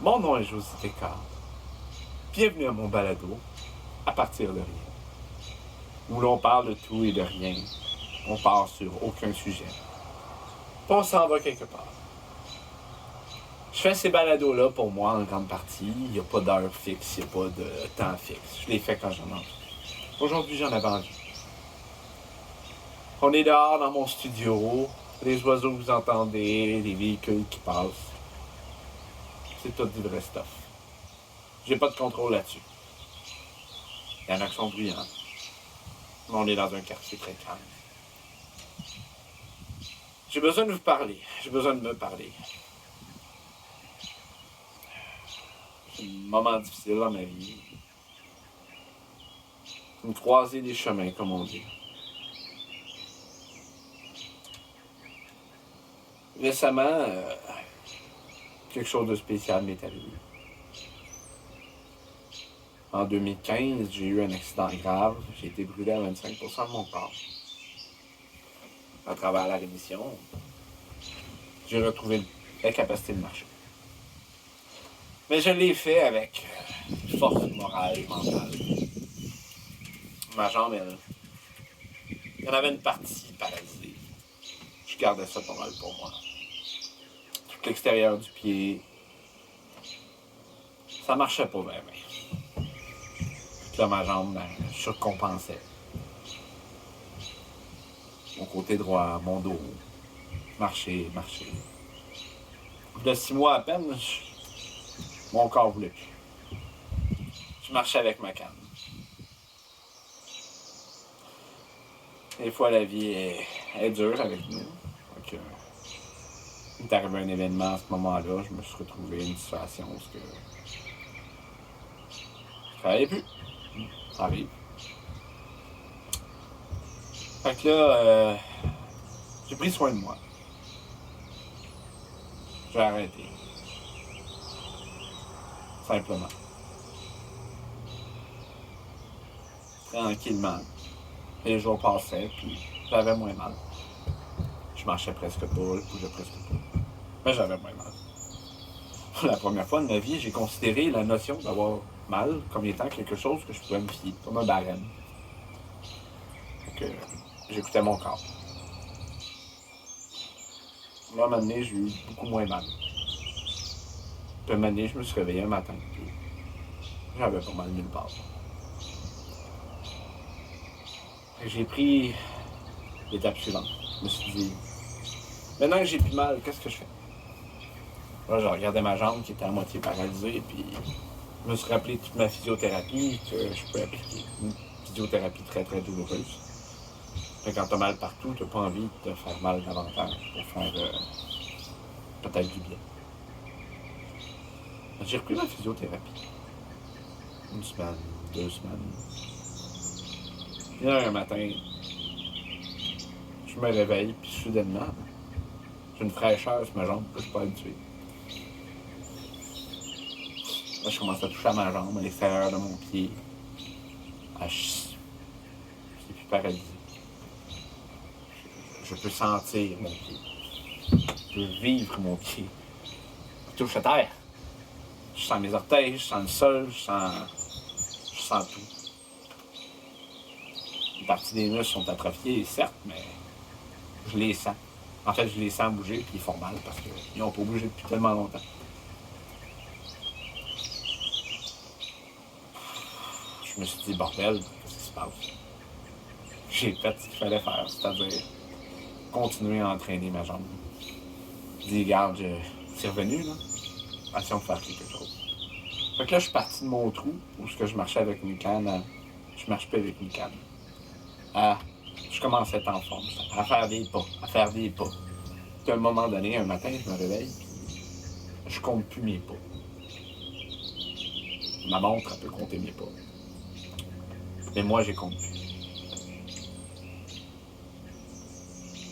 Mon nom est José Descartes. Bienvenue à mon balado, à partir de rien. Où l'on parle de tout et de rien. On part sur aucun sujet. Puis on s'en va quelque part. Je fais ces balados-là pour moi en grande partie. Il n'y a pas d'heure fixe, il n'y a pas de temps fixe. Je les fais quand j'en ai envie. Aujourd'hui, j'en avais envie. On est dehors dans mon studio. Les oiseaux que vous entendez, les véhicules qui passent. C'est tout du vrai stuff. J'ai pas de contrôle là-dessus. Il y en a qui sont bruyants. Mais on est dans un quartier très calme. J'ai besoin de vous parler. J'ai besoin de me parler. C'est un moment difficile dans ma vie. Une croisée des chemins, comme on dit. Récemment, quelque chose de spécial m'est arrivé. En 2015, j'ai eu un accident grave. J'ai été brûlé à 25% de mon corps. À travers la rémission, j'ai retrouvé la capacité de marcher. Mais je l'ai fait avec force morale et mentale. Ma jambe, il y en avait une partie paralysée. Je gardais ça pas mal pour moi. Tout l'extérieur du pied, ça marchait pas bien. Là, ma jambe, je surcompensais. Mon côté droit, mon dos, marcher. De 6 mois à peine, mon corps voulait plus. Je marchais avec ma canne. Des fois, la vie est dure avec nous. Donc, il est arrivé un événement à ce moment-là, je me suis retrouvé dans une situation où je travaillais plus. Ça arrive. Fait que là, j'ai pris soin de moi. J'ai arrêté. Simplement. Tranquillement. Et les jours passaient, puis j'avais moins mal. Je marchais presque pas, je bougeais presque pas. Mais j'avais moins mal. Pour la première fois de ma vie, j'ai considéré la notion d'avoir mal comme étant quelque chose que je pouvais me fier, comme un barème. Fait que j'écoutais mon corps. Là, à un moment donné, j'ai eu beaucoup moins mal. Puis à un moment donné, je me suis réveillé un matin, puis j'avais pas mal nulle part. Fait que j'ai pris l'étape suivante. Je me suis dit, maintenant que j'ai plus mal, qu'est-ce que je fais? Là, je regardais ma jambe qui était à moitié paralysée, puis je me suis rappelé toute ma physiothérapie que je peux appliquer. Une physiothérapie très, très douloureuse. Fait que quand t'as mal partout, t'as pas envie de te faire mal davantage pour faire peut-être du bien. J'ai repris ma physiothérapie. 1 semaine, 2 semaines. Puis là, un matin, je me réveille, puis soudainement, j'ai une fraîcheur sur ma jambe que je suis pas habitué. Là, je commence à toucher à ma jambe, à l'extérieur de mon pied. Je suis plus paralysé. Je peux sentir mon pied. Je peux vivre mon pied. Je touche à terre. Je sens mes orteils, je sens le sol, je sens tout. Une partie des muscles sont atrophiés, certes, mais je les sens. En fait, je les sens bouger, puis ils font mal parce qu'ils n'ont pas bougé depuis tellement longtemps. Je me suis dit, bordel, qu'est-ce qui se passe? J'ai fait ce qu'il fallait faire, c'est-à-dire continuer à entraîner ma jambe. Je dis, regarde, c'est revenu, là. Attention de faire quelque chose. Fait que là, je suis parti de mon trou, où je marchais avec une canne, je marche plus avec une canne. Je commence à être en forme, à faire des pas. Puis à un moment donné, un matin, je me réveille, puis je compte plus mes pas. Ma montre, elle peut compter mes pas. Mais moi, j'ai compte plus.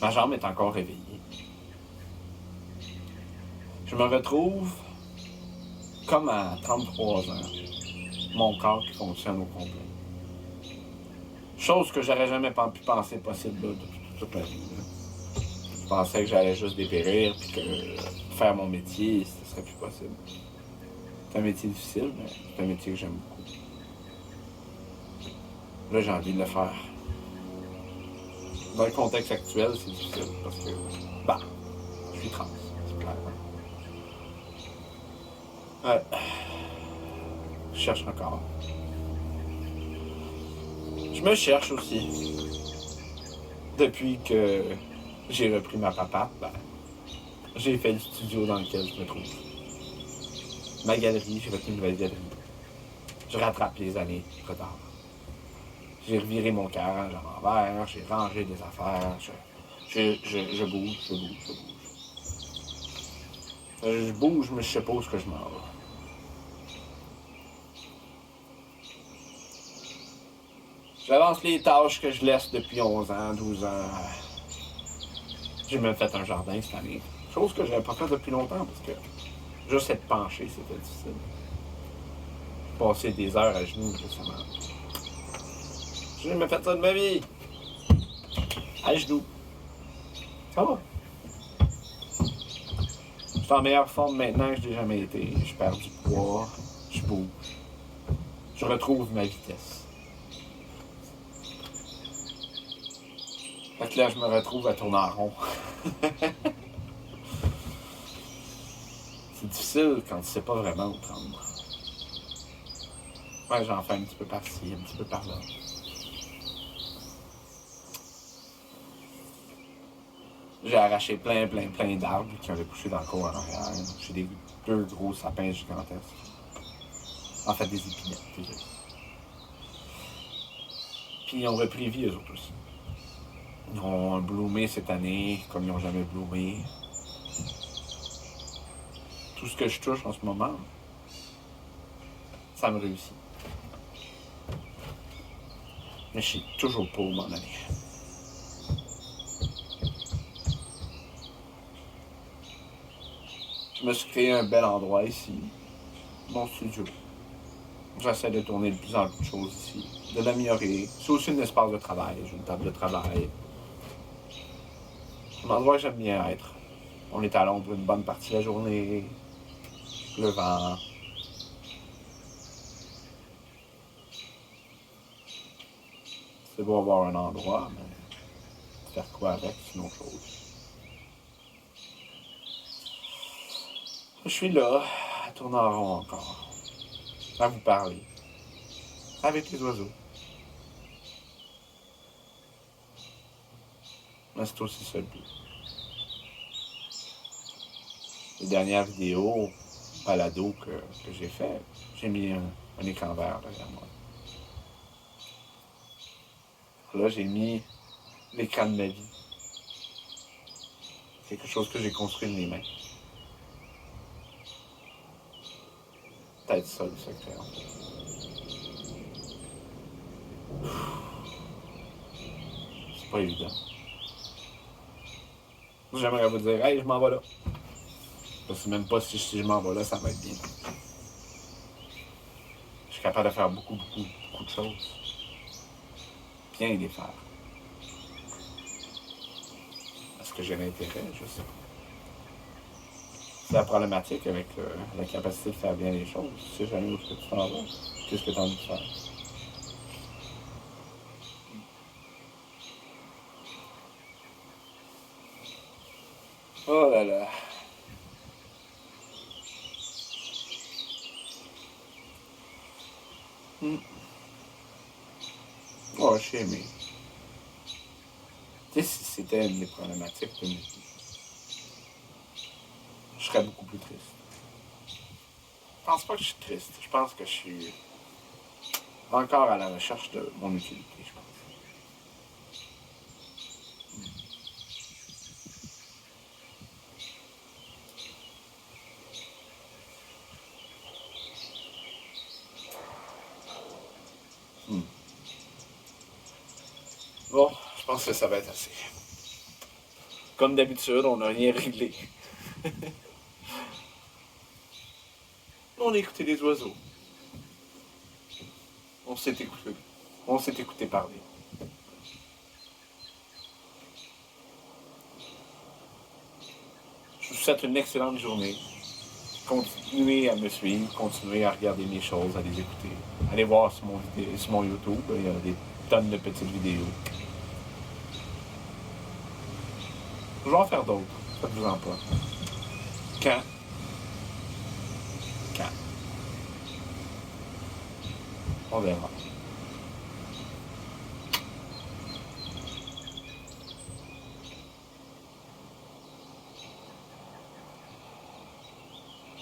Ma jambe est encore réveillée. Je me retrouve comme à 33 ans, mon corps qui fonctionne au complet. Chose que j'aurais jamais pu penser possible là, toute ma vie. Là. Je pensais que j'allais juste dépérir puis que faire mon métier, ce serait plus possible. C'est un métier difficile, mais c'est un métier que j'aime beaucoup. Là, j'ai envie de le faire. Dans le contexte actuel, c'est difficile parce que, bah, je suis trans, c'est clair. Ouais. Je cherche encore. Je me cherche aussi. Depuis que j'ai repris ma papate, ben, j'ai fait le studio dans lequel je me trouve. Ma galerie, j'ai fait une nouvelle galerie. Je rattrape les années de retard. J'ai reviré mon garage à l'envers, j'ai rangé des affaires, je bouge, je bouge, je bouge. Je bouge, mais je sais pas où je m'en vais. J'avance les tâches que je laisse depuis 11 ans, 12 ans. J'ai même fait un jardin cette année. Chose que je n'avais pas fait depuis longtemps parce que juste être penché, c'était difficile. Passer des heures à genoux, récemment. J'ai jamais fait ça de ma vie. À genoux. Ça va. Je suis en meilleure forme maintenant que je n'ai jamais été. Je perds du poids, je bouge. Je retrouve ma vitesse. Fait que là, je me retrouve à tourner en rond. C'est difficile quand tu sais pas vraiment où prendre. Ouais, j'en fais un petit peu par-ci, un petit peu par-là. J'ai arraché plein d'arbres qui avaient poussé dans le cours en arrière. J'ai des deux gros sapins gigantesques. En fait, des épinettes, désolé. Puis ils ont repris vie, eux autres aussi. Ils ont bloomé cette année comme ils n'ont jamais bloomé. Tout ce que je touche en ce moment, ça me réussit. Mais je sais toujours pas où m'en aller. Je me suis créé un bel endroit ici. Mon studio. J'essaie de tourner de plus en plus de choses ici. De l'améliorer. C'est aussi un espace de travail. J'ai une table de travail. Un endroit que j'aime bien être. On est à l'ombre une bonne partie de la journée. Le vent. C'est beau avoir un endroit, mais faire quoi avec, c'est une autre chose. Je suis là, à tourner en rond encore. À vous parler. Avec les oiseaux. Mais c'est aussi ça le but. Les dernières vidéos, balado que j'ai fait, j'ai mis un écran vert derrière moi. Là, j'ai mis l'écran de ma vie. C'est quelque chose que j'ai construit de mes mains. Peut-être ça le secret, en fait. C'est pas évident. J'aimerais vous dire, hey, je m'en vais là. Je sais même pas si je m'en vais là, ça va être bien. Je suis capable de faire beaucoup de choses. Bien les faire. Est-ce que j'ai l'intérêt? Je sais pas. C'est la problématique avec la capacité de faire bien les choses. Tu sais jamais où tu t'en vas. Qu'est-ce que tu as envie de faire? Oh là là. Oh, j'ai aimé. Tu sais, si c'était une des problématiques de ma vie, je serais beaucoup plus triste. Je pense pas que je suis triste. Je pense que je suis encore à la recherche de mon utilité, je pense. Bon, je pense que ça va être assez. Comme d'habitude, on n'a rien réglé. On a écouté les oiseaux. On s'est écouté. On s'est écouté parler. Je vous souhaite une excellente journée. continuez à me suivre, continuez à regarder mes choses, à les écouter. Allez voir sur mon YouTube, il y a des tonnes de petites vidéos. Je vais en faire d'autres, faites-vous-en pas. Quand? Quand? On verra.